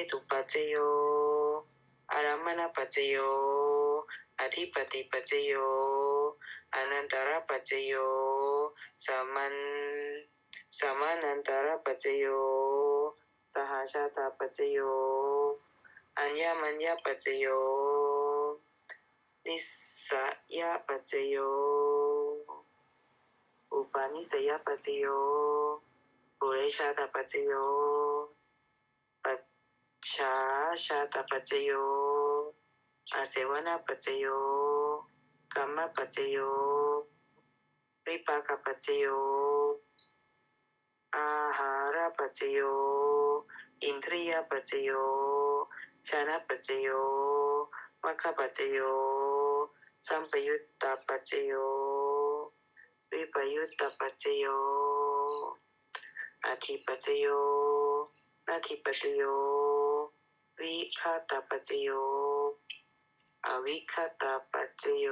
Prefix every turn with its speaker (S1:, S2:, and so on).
S1: ตุปัจจโยอารามณปัจจโยอธิปติปัจจโยอนันตรปัจจโยสมานันตรปัจจโยสหชาตปัจจโยอัญญมัญญปัจจโยนิสสยปัจจโยอุปาณิสยปัจจโยปุเรชาตปัจจโยปัจฉาชาตปัจจโยอาเสวนาปัจจโยกัมมปัจจโยวิปากปัจจโยอาหารปัจจโยอินทรียปัจจโยชานะปัจจโยมัคคปัจจโยสัมปยุตตปัจจโยวิปยุตตปัจจโยอธิปัจจโยนาทิปัจจโยวิคตปัจจโยอวิคตปัจจโย